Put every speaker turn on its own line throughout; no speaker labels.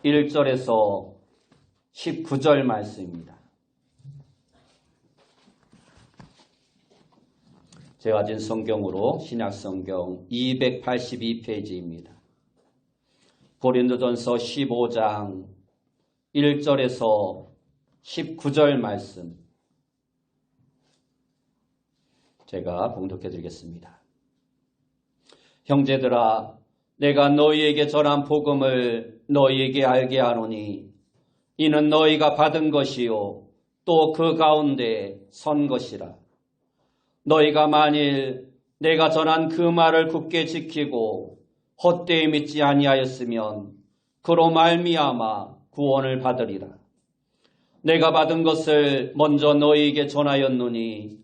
1절에서 19절 말씀입니다. 제가 가진 성경으로 신약성경 282페이지입니다. 고린도전서 15장 1절에서 19절 말씀 제가 봉독해 드리겠습니다. 형제들아, 내가 너희에게 전한 복음을 너희에게 알게 하노니 이는 너희가 받은 것이요 또 그 가운데 선 것이라. 너희가 만일 내가 전한 그 말을 굳게 지키고 헛되이 믿지 아니하였으면 그로 말미암아 구원을 받으리라. 내가 받은 것을 먼저 너희에게 전하였노니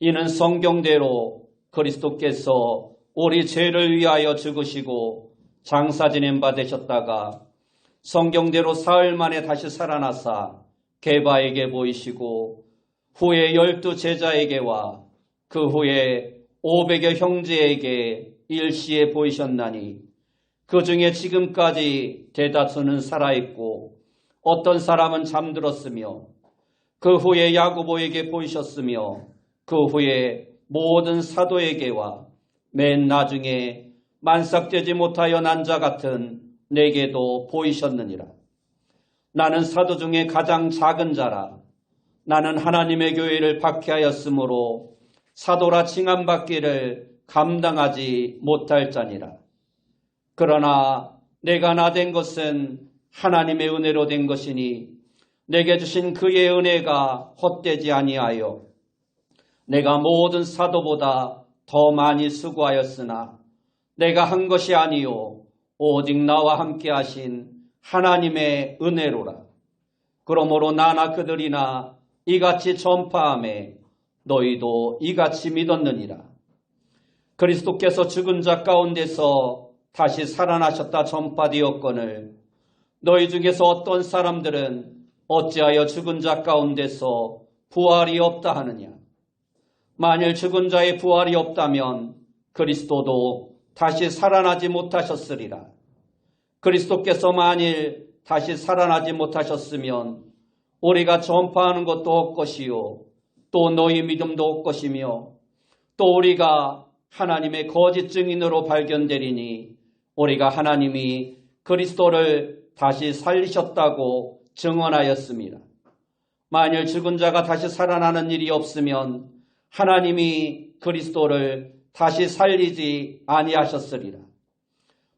이는 성경대로 그리스도께서 우리 죄를 위하여 죽으시고 장사 지낸 바 되셨다가 성경대로 사흘 만에 다시 살아나사 게바에게 보이시고 후에 12 제자에게와 그 후에 500여 형제에게 일시에 보이셨나니 그 중에 지금까지 대다수는 살아있고 어떤 사람은 잠들었으며 그 후에 야고보에게 보이셨으며 그 후에 모든 사도에게와 맨 나중에 만삭되지 못하여 난 자 같은 내게도 보이셨느니라. 나는 사도 중에 가장 작은 자라. 나는 하나님의 교회를 박해하였으므로 사도라 칭함받기를 감당하지 못할 자니라. 그러나 내가 나 된 것은 하나님의 은혜로 된 것이니 내게 주신 그의 은혜가 헛되지 아니하여 내가 모든 사도보다 더 많이 수고하였으나 내가 한 것이 아니요 오직 나와 함께 하신 하나님의 은혜로라. 그러므로 나나 그들이나 이같이 전파하매 너희도 이같이 믿었느니라. 그리스도께서 죽은 자 가운데서 다시 살아나셨다 전파되었거늘 너희 중에서 어떤 사람들은 어찌하여 죽은 자 가운데서 부활이 없다 하느냐. 만일 죽은 자의 부활이 없다면 그리스도도 다시 살아나지 못하셨으리라. 그리스도께서 만일 다시 살아나지 못하셨으면 우리가 전파하는 것도 헛것이요 또 너희 믿음도 헛것이며 또 우리가 하나님의 거짓 증인으로 발견되리니 우리가 하나님이 그리스도를 다시 살리셨다고 증언하였습니다. 만일 죽은 자가 다시 살아나는 일이 없으면 하나님이 그리스도를 다시 살리지 아니하셨으리라.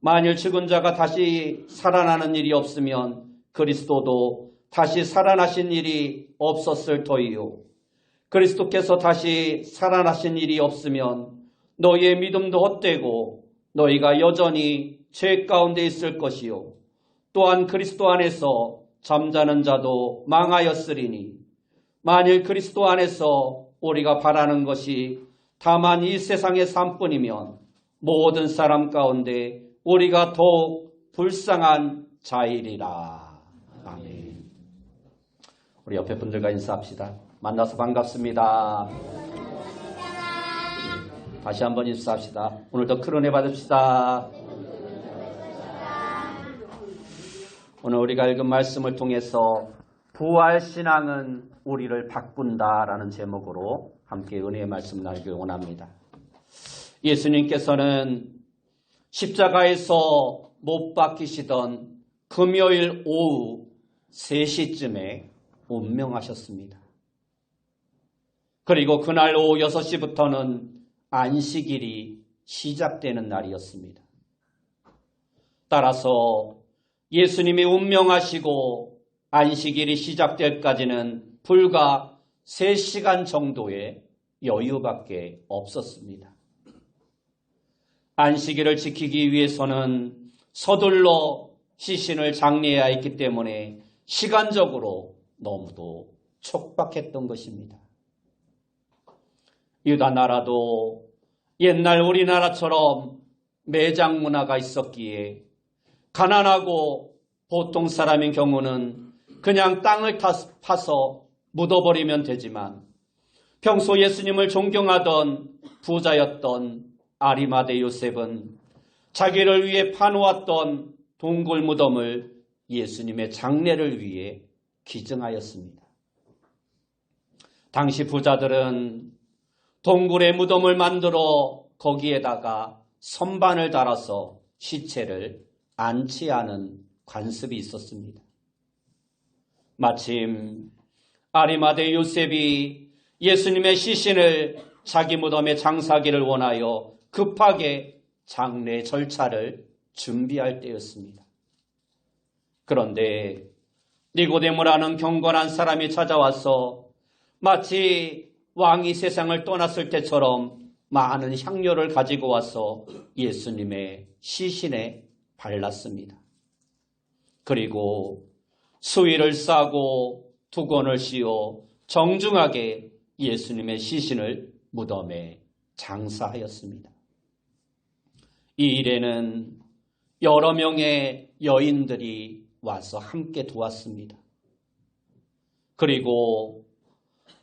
만일 죽은 자가 다시 살아나는 일이 없으면 그리스도도 다시 살아나신 일이 없었을 터이요. 그리스도께서 다시 살아나신 일이 없으면 너희의 믿음도 헛되고 너희가 여전히 죄 가운데 있을 것이요. 또한 그리스도 안에서 잠자는 자도 망하였으리니 만일 그리스도 안에서 우리가 바라는 것이 다만 이 세상의 삶뿐이면 모든 사람 가운데 우리가 더욱 불쌍한 자이리라. 아멘. 우리 옆에 분들과 인사합시다. 만나서 반갑습니다. 다시 한번 인사합시다. 오늘도 큰 은혜 받읍시다. 오늘 우리가 읽은 말씀을 통해서 부활신앙은 우리를 바꾼다라는 제목으로 함께 은혜의 말씀 나누기 원합니다. 예수님께서는 십자가에서 못 박히시던 금요일 오후 3시쯤에 운명하셨습니다. 그리고 그날 오후 6시부터는 안식일이 시작되는 날이었습니다. 따라서 예수님이 운명하시고 안식일이 시작될까지는 불과 3시간 정도의 여유밖에 없었습니다. 안식일을 지키기 위해서는 서둘러 시신을 장례해야 했기 때문에 시간적으로 너무도 촉박했던 것입니다. 유다 나라도 옛날 우리나라처럼 매장 문화가 있었기에 가난하고 보통 사람인 경우는 그냥 땅을 파서 묻어버리면 되지만 평소 예수님을 존경하던 부자였던 아리마대 요셉은 자기를 위해 파놓았던 동굴 무덤을 예수님의 장례를 위해 기증하였습니다. 당시 부자들은 동굴에 무덤을 만들어 거기에다가 선반을 달아서 시체를 안치하는 관습이 있었습니다. 마침 아리마대 요셉이 예수님의 시신을 자기 무덤에 장사하기를 원하여 급하게 장례 절차를 준비할 때였습니다. 그런데 니고데모라는 경건한 사람이 찾아와서 마치 왕이 세상을 떠났을 때처럼 많은 향료를 가지고 와서 예수님의 시신에 발랐습니다. 그리고 수의를 싸고 두건을 씌워 정중하게 예수님의 시신을 무덤에 장사하였습니다. 이 일에는 여러 명의 여인들이 와서 함께 도왔습니다. 그리고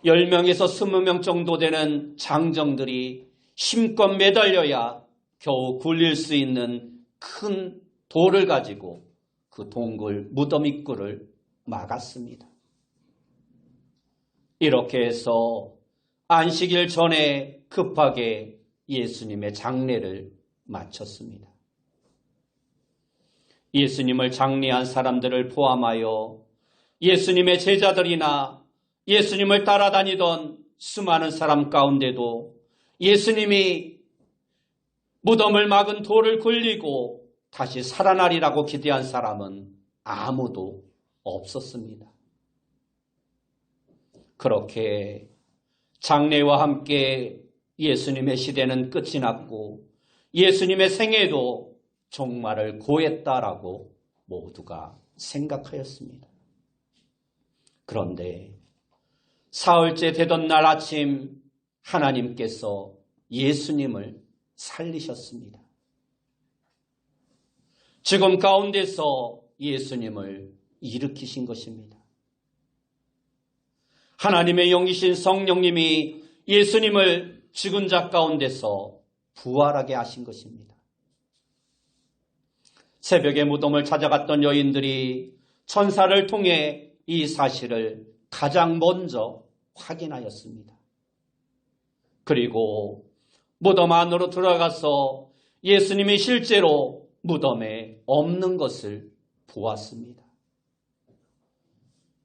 10명에서 20명 정도 되는 장정들이 힘껏 매달려야 겨우 굴릴 수 있는 큰 돌을 가지고 그 동굴 무덤 입구를 막았습니다. 이렇게 해서 안식일 전에 급하게 예수님의 장례를 마쳤습니다. 예수님을 장례한 사람들을 포함하여 예수님의 제자들이나 예수님을 따라다니던 수많은 사람 가운데도 예수님이 무덤을 막은 돌을 굴리고 다시 살아나리라고 기대한 사람은 아무도 없었습니다. 그렇게 장례와 함께 예수님의 시대는 끝이 났고 예수님의 생애도 종말을 고했다라고 모두가 생각하였습니다. 그런데 사흘째 되던 날 아침 하나님께서 예수님을 살리셨습니다. 죽음 가운데서 예수님을 일으키신 것입니다. 하나님의 영이신 성령님이 예수님을 죽은 자 가운데서 부활하게 하신 것입니다. 새벽에 무덤을 찾아갔던 여인들이 천사를 통해 이 사실을 가장 먼저 확인하였습니다. 그리고 무덤 안으로 들어가서 예수님이 실제로 무덤에 없는 것을 보았습니다.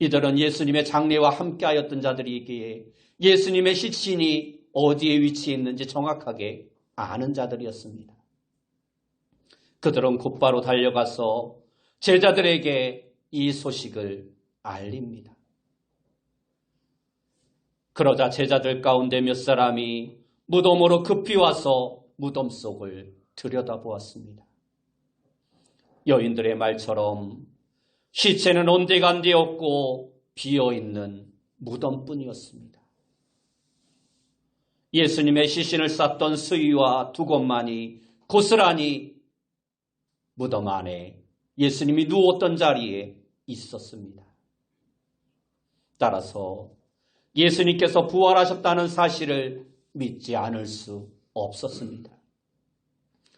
이들은 예수님의 장례와 함께하였던 자들이기에 예수님의 시신이 어디에 위치해 있는지 정확하게 아는 자들이었습니다. 그들은 곧바로 달려가서 제자들에게 이 소식을 알립니다. 그러자 제자들 가운데 몇 사람이 무덤으로 급히 와서 무덤 속을 들여다보았습니다. 여인들의 말처럼 시체는 온데간데 없고 비어있는 무덤뿐이었습니다. 예수님의 시신을 쌌던 수의와 두건만이 고스란히 무덤 안에 예수님이 누웠던 자리에 있었습니다. 따라서 예수님께서 부활하셨다는 사실을 믿지 않을 수 없었습니다.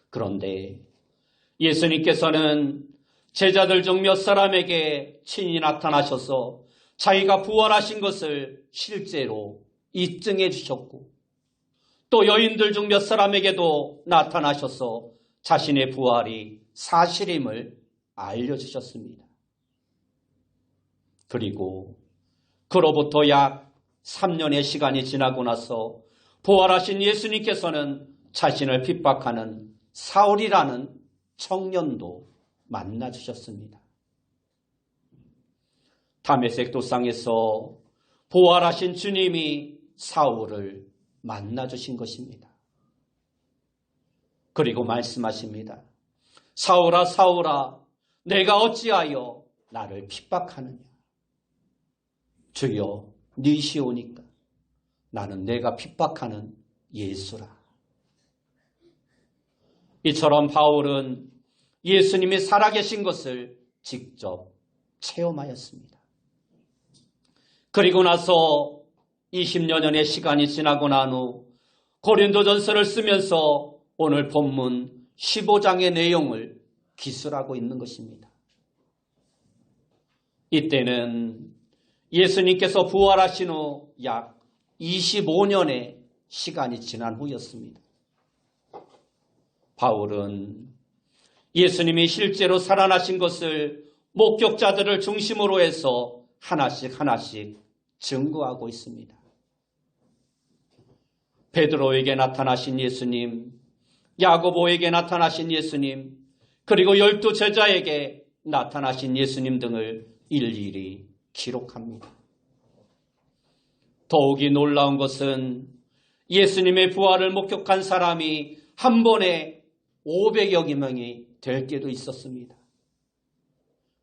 그런데 예수님께서는 제자들 중 몇 사람에게 친히 나타나셔서 자기가 부활하신 것을 실제로 입증해 주셨고 또 여인들 중 몇 사람에게도 나타나셔서 자신의 부활이 사실임을 알려주셨습니다. 그리고 그로부터 약 3년의 시간이 지나고 나서 부활하신 예수님께서는 자신을 핍박하는 사울이라는 청년도 만나주셨습니다. 다메섹 도상에서 부활하신 주님이 사울을 만나주신 것입니다. 그리고 말씀하십니다. 사울아 사울아 내가 어찌하여 나를 핍박하느냐. 주여 니시오니까 나는 내가 핍박하는 예수라. 이처럼 바울은 예수님이 살아계신 것을 직접 체험하였습니다. 그리고 나서 20여 년의 시간이 지나고 난 후 고린도전서를 쓰면서 오늘 본문 15장의 내용을 기술하고 있는 것입니다. 이때는 예수님께서 부활하신 후 약 25년의 시간이 지난 후였습니다. 바울은 예수님이 실제로 살아나신 것을 목격자들을 중심으로 해서 하나씩 하나씩 증거하고 있습니다. 베드로에게 나타나신 예수님, 야고보에게 나타나신 예수님, 그리고 12 제자에게 나타나신 예수님 등을 일일이 기록합니다. 더욱이 놀라운 것은 예수님의 부활을 목격한 사람이 한 번에 500여 명이 될 때도 있었습니다.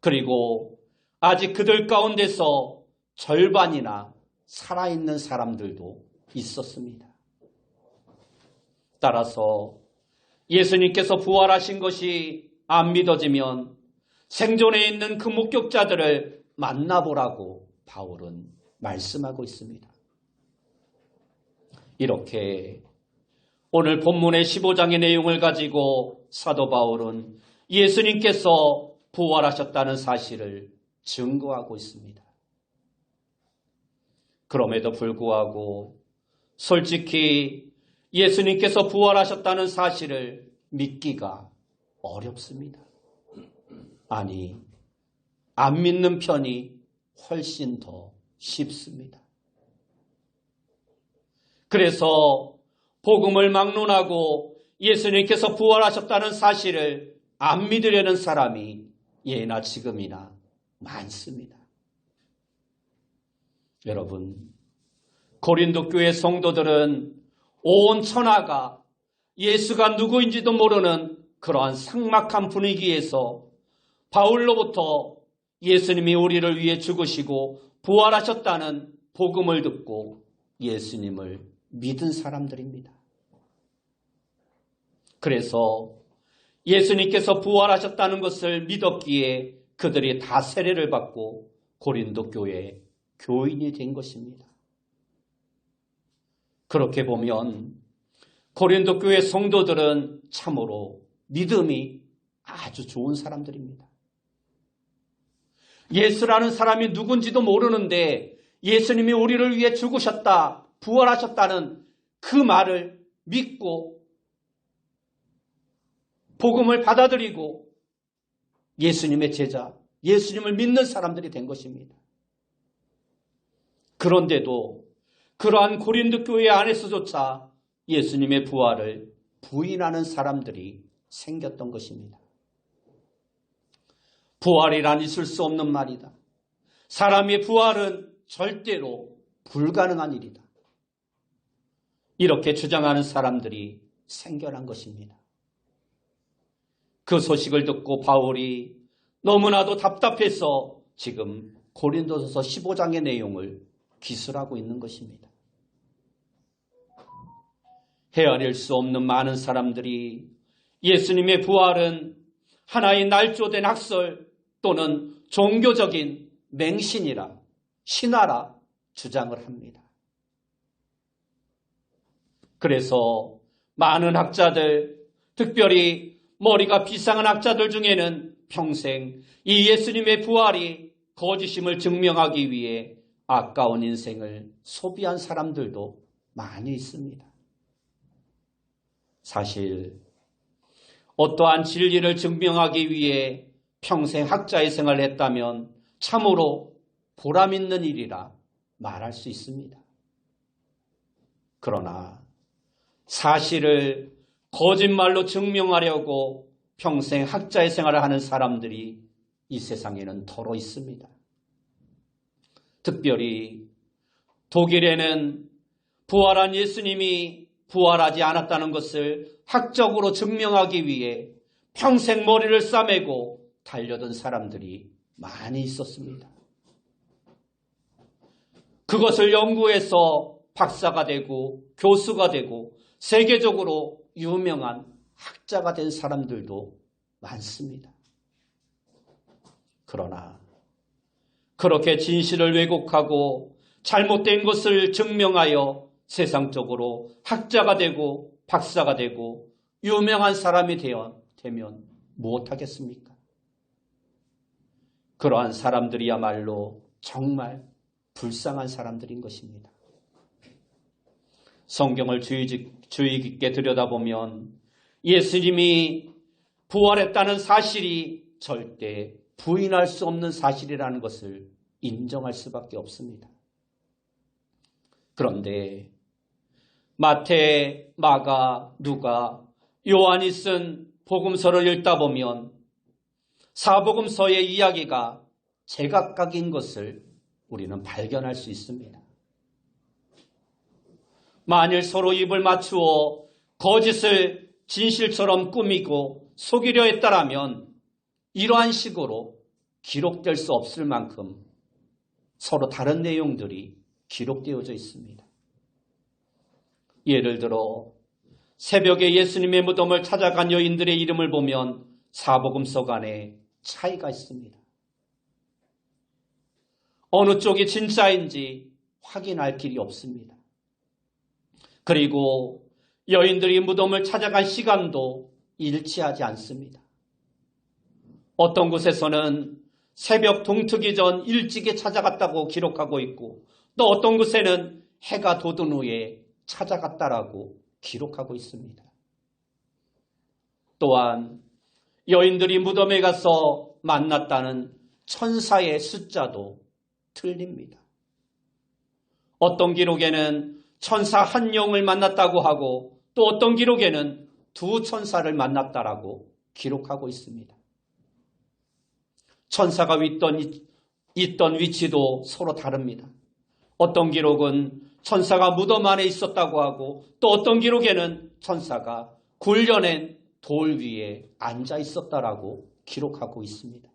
그리고 아직 그들 가운데서 절반이나 살아있는 사람들도 있었습니다. 따라서 예수님께서 부활하신 것이 안 믿어지면 생존해 있는 그 목격자들을 만나보라고 바울은 말씀하고 있습니다. 이렇게 오늘 본문의 15장의 내용을 가지고 사도 바울은 예수님께서 부활하셨다는 사실을 증거하고 있습니다. 그럼에도 불구하고 솔직히 예수님께서 부활하셨다는 사실을 믿기가 어렵습니다. 아니, 안 믿는 편이 훨씬 더 쉽습니다. 그래서 복음을 막론하고 예수님께서 부활하셨다는 사실을 안 믿으려는 사람이 예나 지금이나 많습니다. 여러분, 고린도 교회 성도들은 온 천하가 예수가 누구인지도 모르는 그러한 삭막한 분위기에서 바울로부터 예수님이 우리를 위해 죽으시고 부활하셨다는 복음을 듣고 예수님을 믿은 사람들입니다. 그래서 예수님께서 부활하셨다는 것을 믿었기에 그들이 다 세례를 받고 고린도 교회의 교인이 된 것입니다. 그렇게 보면 고린도 교회 성도들은 참으로 믿음이 아주 좋은 사람들입니다. 예수라는 사람이 누군지도 모르는데 예수님이 우리를 위해 죽으셨다, 부활하셨다는 그 말을 믿고 복음을 받아들이고 예수님의 제자, 예수님을 믿는 사람들이 된 것입니다. 그런데도 그러한 고린도 교회 안에서조차 예수님의 부활을 부인하는 사람들이 생겼던 것입니다. 부활이란 있을 수 없는 말이다. 사람의 부활은 절대로 불가능한 일이다. 이렇게 주장하는 사람들이 생겨난 것입니다. 그 소식을 듣고 바울이 너무나도 답답해서 지금 고린도서서 15장의 내용을 기술하고 있는 것입니다. 헤아릴 수 없는 많은 사람들이 예수님의 부활은 하나의 날조된 학설 또는 종교적인 맹신이라, 신화라 주장을 합니다. 그래서 많은 학자들, 특별히 머리가 비상한 학자들 중에는 평생 이 예수님의 부활이 거짓임을 증명하기 위해 아까운 인생을 소비한 사람들도 많이 있습니다. 사실 어떠한 진리를 증명하기 위해 평생 학자의 생활을 했다면 참으로 보람 있는 일이라 말할 수 있습니다. 그러나 사실을 거짓말로 증명하려고 평생 학자의 생활을 하는 사람들이 이 세상에는 더러 있습니다. 특별히 독일에는 부활한 예수님이 부활하지 않았다는 것을 학적으로 증명하기 위해 평생 머리를 싸매고 달려든 사람들이 많이 있었습니다. 그것을 연구해서 박사가 되고 교수가 되고 세계적으로 유명한 학자가 된 사람들도 많습니다. 그러나 그렇게 진실을 왜곡하고 잘못된 것을 증명하여 세상적으로 학자가 되고 박사가 되고 유명한 사람이 되면 무엇하겠습니까? 그러한 사람들이야말로 정말 불쌍한 사람들인 것입니다. 성경을 주의 깊게 들여다보면 예수님이 부활했다는 사실이 절대 부인할 수 없는 사실이라는 것을 인정할 수밖에 없습니다. 그런데 마태, 마가, 누가, 요한이 쓴 복음서를 읽다 보면 사복음서의 이야기가 제각각인 것을 우리는 발견할 수 있습니다. 만일 서로 입을 맞추어 거짓을 진실처럼 꾸미고 속이려 했다라면 이러한 식으로 기록될 수 없을 만큼 서로 다른 내용들이 기록되어져 있습니다. 예를 들어 새벽에 예수님의 무덤을 찾아간 여인들의 이름을 보면 사복음서 간에 차이가 있습니다. 어느 쪽이 진짜인지 확인할 길이 없습니다. 그리고 여인들이 무덤을 찾아간 시간도 일치하지 않습니다. 어떤 곳에서는 새벽 동트기 전 일찍이 찾아갔다고 기록하고 있고 또 어떤 곳에는 해가 돋은 후에 찾아갔다라고 기록하고 있습니다. 또한 여인들이 무덤에 가서 만났다는 천사의 숫자도 틀립니다. 어떤 기록에는 천사 한 영을 만났다고 하고 또 어떤 기록에는 두 천사를 만났다라고 기록하고 있습니다. 천사가 있던 위치도 서로 다릅니다. 어떤 기록은 천사가 무덤 안에 있었다고 하고 또 어떤 기록에는 천사가 굴려낸 돌 위에 앉아 있었다라고 기록하고 있습니다.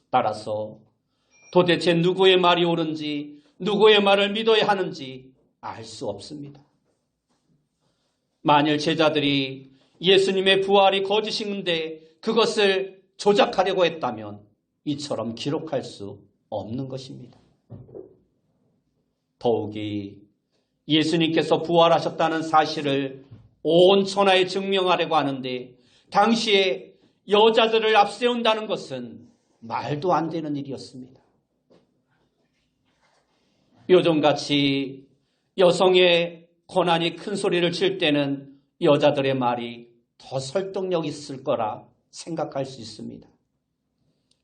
따라서 도대체 누구의 말이 옳은지 누구의 말을 믿어야 하는지 알 수 없습니다. 만일 제자들이 예수님의 부활이 거짓인데 그것을 조작하려고 했다면 이처럼 기록할 수 없는 것입니다. 더욱이 예수님께서 부활하셨다는 사실을 온 천하에 증명하려고 하는데 당시에 여자들을 앞세운다는 것은 말도 안 되는 일이었습니다. 요즘같이 여성의 고난이 큰 소리를 칠 때는 여자들의 말이 더 설득력 있을 거라 생각할 수 있습니다.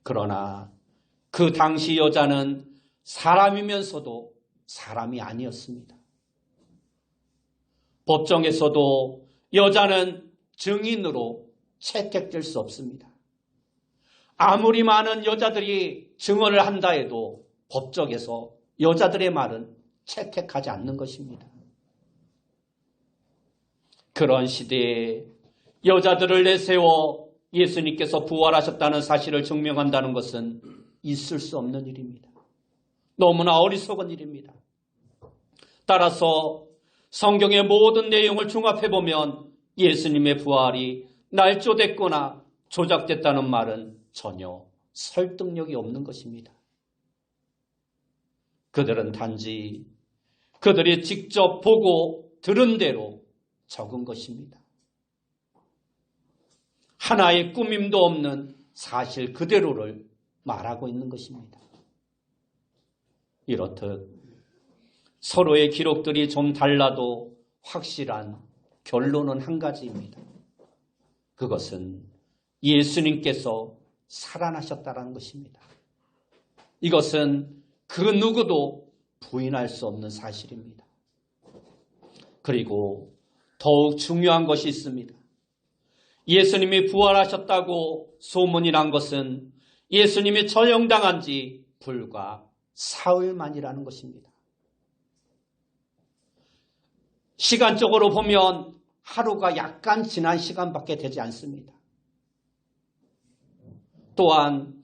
그러나 그 당시 여자는 사람이면서도 사람이 아니었습니다. 법정에서도 여자는 증인으로 채택될 수 없습니다. 아무리 많은 여자들이 증언을 한다 해도 법정에서 여자들의 말은 채택하지 않는 것입니다. 그런 시대에 여자들을 내세워 예수님께서 부활하셨다는 사실을 증명한다는 것은 있을 수 없는 일입니다. 너무나 어리석은 일입니다. 따라서 성경의 모든 내용을 종합해보면 예수님의 부활이 날조됐거나 조작됐다는 말은 전혀 설득력이 없는 것입니다. 그들은 단지 그들이 직접 보고 들은 대로 적은 것입니다. 하나의 꾸밈도 없는 사실 그대로를 말하고 있는 것입니다. 이렇듯 서로의 기록들이 좀 달라도 확실한 결론은 한 가지입니다. 그것은 예수님께서 살아나셨다는 것입니다. 이것은 그 누구도 부인할 수 없는 사실입니다. 그리고 더욱 중요한 것이 있습니다. 예수님이 부활하셨다고 소문이 난 것은 예수님이 처형당한 지 불과 사흘 만이라는 것입니다. 시간적으로 보면 하루가 약간 지난 시간밖에 되지 않습니다. 또한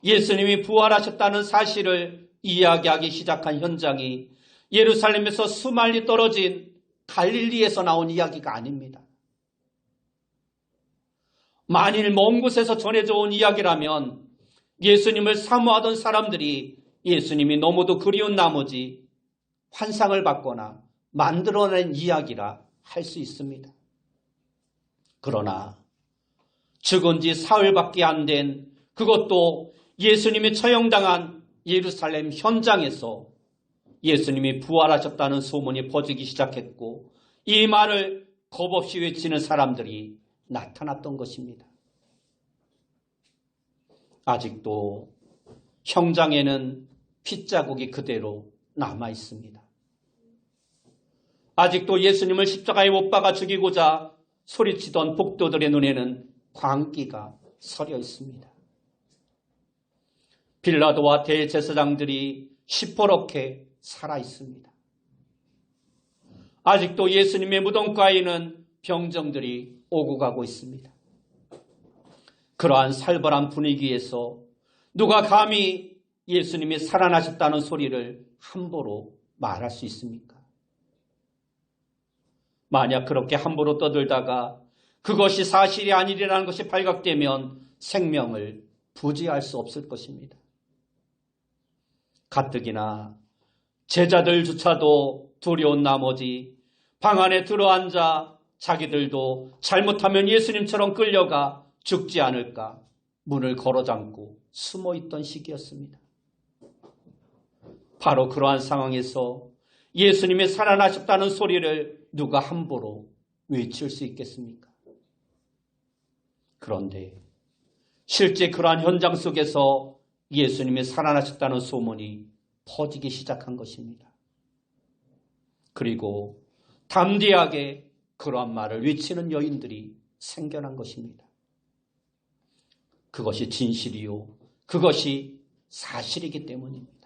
예수님이 부활하셨다는 사실을 이야기하기 시작한 현장이 예루살렘에서 수마일리 떨어진 갈릴리에서 나온 이야기가 아닙니다. 만일 먼 곳에서 전해져 온 이야기라면 예수님을 사모하던 사람들이 예수님이 너무도 그리운 나머지 환상을 받거나 만들어낸 이야기라 할 수 있습니다. 그러나 죽은 지 사흘밖에 안 된 그것도 예수님이 처형당한 예루살렘 현장에서 예수님이 부활하셨다는 소문이 퍼지기 시작했고 이 말을 겁없이 외치는 사람들이 나타났던 것입니다. 아직도 형장에는 핏자국이 그대로 남아 있습니다. 아직도 예수님을 십자가에 못 박아 죽이고자 소리치던 복도들의 눈에는 광기가 서려 있습니다. 빌라도와 대제사장들이 시퍼렇게 살아 있습니다. 아직도 예수님의 무덤가에는 병정들이 오고 가고 있습니다. 그러한 살벌한 분위기에서 누가 감히 예수님이 살아나셨다는 소리를 함부로 말할 수 있습니까? 만약 그렇게 함부로 떠들다가 그것이 사실이 아니라는 것이 발각되면 생명을 부지할 수 없을 것입니다. 가뜩이나 제자들조차도 두려운 나머지 방 안에 들어앉아 자기들도 잘못하면 예수님처럼 끌려가 죽지 않을까 문을 걸어잠고 숨어있던 시기였습니다. 바로 그러한 상황에서 예수님이 살아나셨다는 소리를 누가 함부로 외칠 수 있겠습니까? 그런데 실제 그러한 현장 속에서 예수님이 살아나셨다는 소문이 퍼지기 시작한 것입니다. 그리고 담대하게 그러한 말을 외치는 여인들이 생겨난 것입니다. 그것이 진실이요. 그것이 사실이기 때문입니다.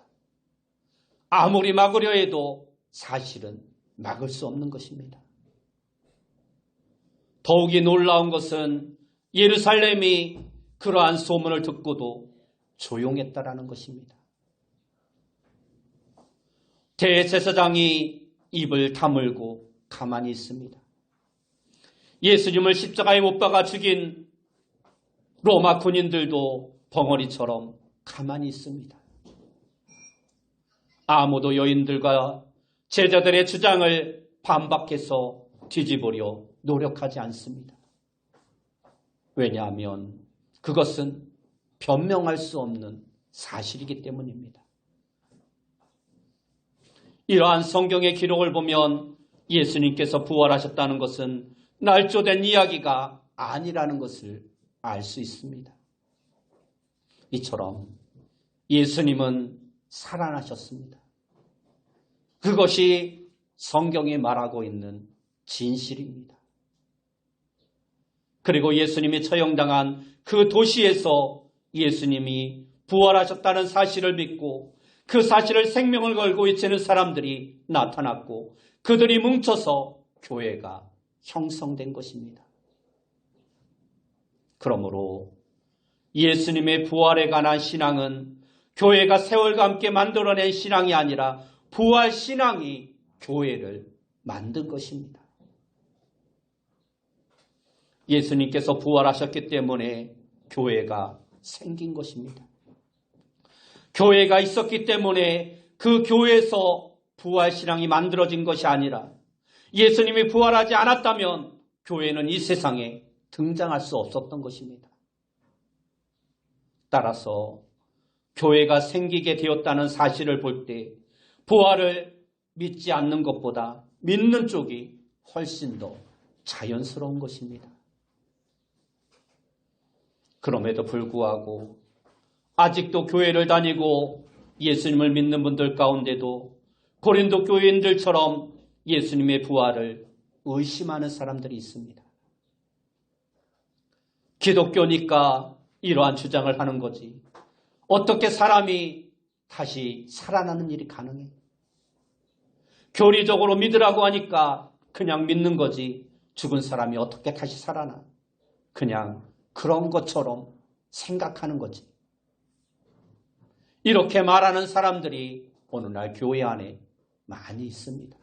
아무리 막으려 해도 사실은 막을 수 없는 것입니다. 더욱이 놀라운 것은 예루살렘이 그러한 소문을 듣고도 조용했다라는 것입니다. 대제사장이 입을 다물고 가만히 있습니다. 예수님을 십자가에 못 박아 죽인 로마 군인들도 벙어리처럼 가만히 있습니다. 아무도 여인들과 제자들의 주장을 반박해서 뒤집으려 노력하지 않습니다. 왜냐하면 그것은 변명할 수 없는 사실이기 때문입니다. 이러한 성경의 기록을 보면 예수님께서 부활하셨다는 것은 날조된 이야기가 아니라는 것을 알 수 있습니다. 이처럼 예수님은 살아나셨습니다. 그것이 성경이 말하고 있는 진실입니다. 그리고 예수님이 처형당한 그 도시에서 예수님이 부활하셨다는 사실을 믿고 그 사실을 생명을 걸고 외치는 사람들이 나타났고 그들이 뭉쳐서 교회가 형성된 것입니다. 그러므로 예수님의 부활에 관한 신앙은 교회가 세월과 함께 만들어낸 신앙이 아니라 부활 신앙이 교회를 만든 것입니다. 예수님께서 부활하셨기 때문에 교회가 생긴 것입니다. 교회가 있었기 때문에 그 교회에서 부활 신앙이 만들어진 것이 아니라 예수님이 부활하지 않았다면 교회는 이 세상에 등장할 수 없었던 것입니다. 따라서 교회가 생기게 되었다는 사실을 볼 때 부활을 믿지 않는 것보다 믿는 쪽이 훨씬 더 자연스러운 것입니다. 그럼에도 불구하고 아직도 교회를 다니고 예수님을 믿는 분들 가운데도 고린도 교인들처럼 예수님의 부활을 의심하는 사람들이 있습니다. 기독교니까 이러한 주장을 하는 거지. 어떻게 사람이 다시 살아나는 일이 가능해? 교리적으로 믿으라고 하니까 그냥 믿는 거지. 죽은 사람이 어떻게 다시 살아나? 그냥 그런 것처럼 생각하는 거지. 이렇게 말하는 사람들이 오늘날 교회 안에 많이 있습니다.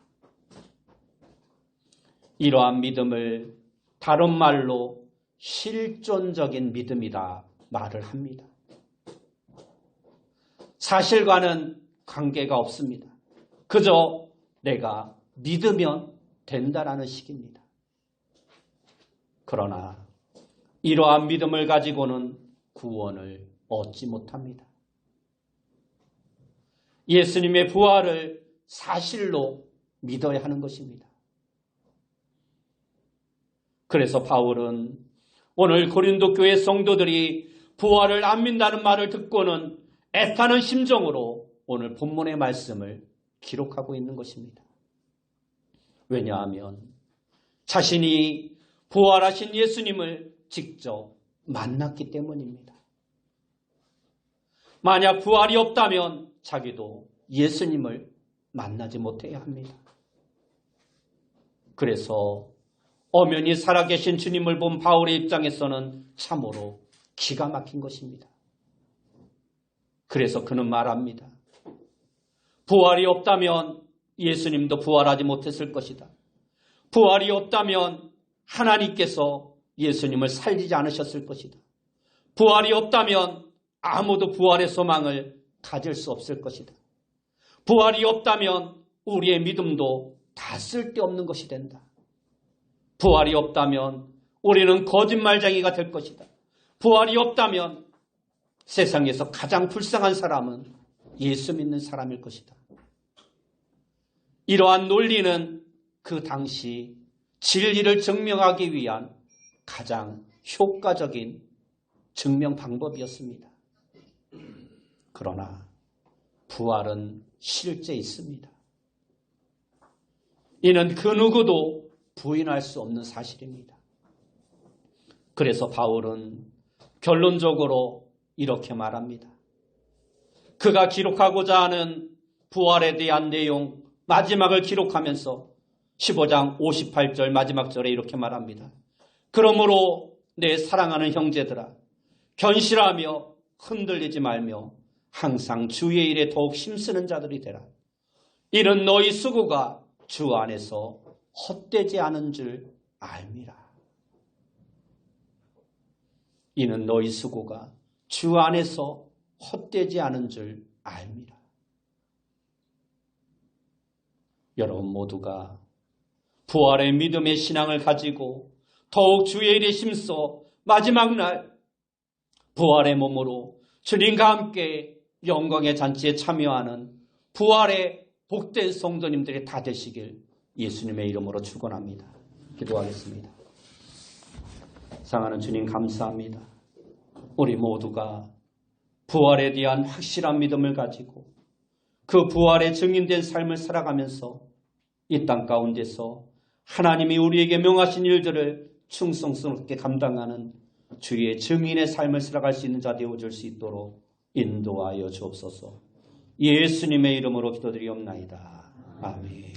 이러한 믿음을 다른 말로 실존적인 믿음이다 말을 합니다. 사실과는 관계가 없습니다. 그저 내가 믿으면 된다라는 식입니다. 그러나 이러한 믿음을 가지고는 구원을 얻지 못합니다. 예수님의 부활을 사실로 믿어야 하는 것입니다. 그래서 바울은 오늘 고린도 교회 성도들이 부활을 안 믿는다는 말을 듣고는 애타는 심정으로 오늘 본문의 말씀을 기록하고 있는 것입니다. 왜냐하면 자신이 부활하신 예수님을 직접 만났기 때문입니다. 만약 부활이 없다면 자기도 예수님을 만나지 못해야 합니다. 그래서 엄연히 살아계신 주님을 본 바울의 입장에서는 참으로 기가 막힌 것입니다. 그래서 그는 말합니다. 부활이 없다면 예수님도 부활하지 못했을 것이다. 부활이 없다면 하나님께서 예수님을 살리지 않으셨을 것이다. 부활이 없다면 아무도 부활의 소망을 가질 수 없을 것이다. 부활이 없다면 우리의 믿음도 다 쓸데없는 것이 된다. 부활이 없다면 우리는 거짓말쟁이가 될 것이다. 부활이 없다면 세상에서 가장 불쌍한 사람은 예수 믿는 사람일 것이다. 이러한 논리는 그 당시 진리를 증명하기 위한 가장 효과적인 증명 방법이었습니다. 그러나 부활은 실제 있습니다. 이는 그 누구도 부인할 수 없는 사실입니다. 그래서 바울은 결론적으로 이렇게 말합니다. 그가 기록하고자 하는 부활에 대한 내용 마지막을 기록하면서 15장 58절 마지막 절에 이렇게 말합니다. 그러므로 내 사랑하는 형제들아 견실하며 흔들리지 말며 항상 주의 일에 더욱 힘쓰는 자들이 되라. 이는 너희 수고가 주 안에서 헛되지 않은 줄 알미라. 이는 너희 수고가 주 안에서 헛되지 않은 줄 알미라. 여러분 모두가 부활의 믿음의 신앙을 가지고 더욱 주의 일에 힘써 마지막 날 부활의 몸으로 주님과 함께 영광의 잔치에 참여하는 부활의 복된 성도님들이 다 되시길 예수님의 이름으로 축원합니다. 기도하겠습니다. 사랑하는 주님 감사합니다. 우리 모두가 부활에 대한 확실한 믿음을 가지고 그 부활에 증인된 삶을 살아가면서 이 땅 가운데서 하나님이 우리에게 명하신 일들을 충성스럽게 감당하는 주의 증인의 삶을 살아갈 수 있는 자 되어줄 수 있도록 인도하여 주옵소서. 예수님의 이름으로 기도드리옵나이다. 아멘.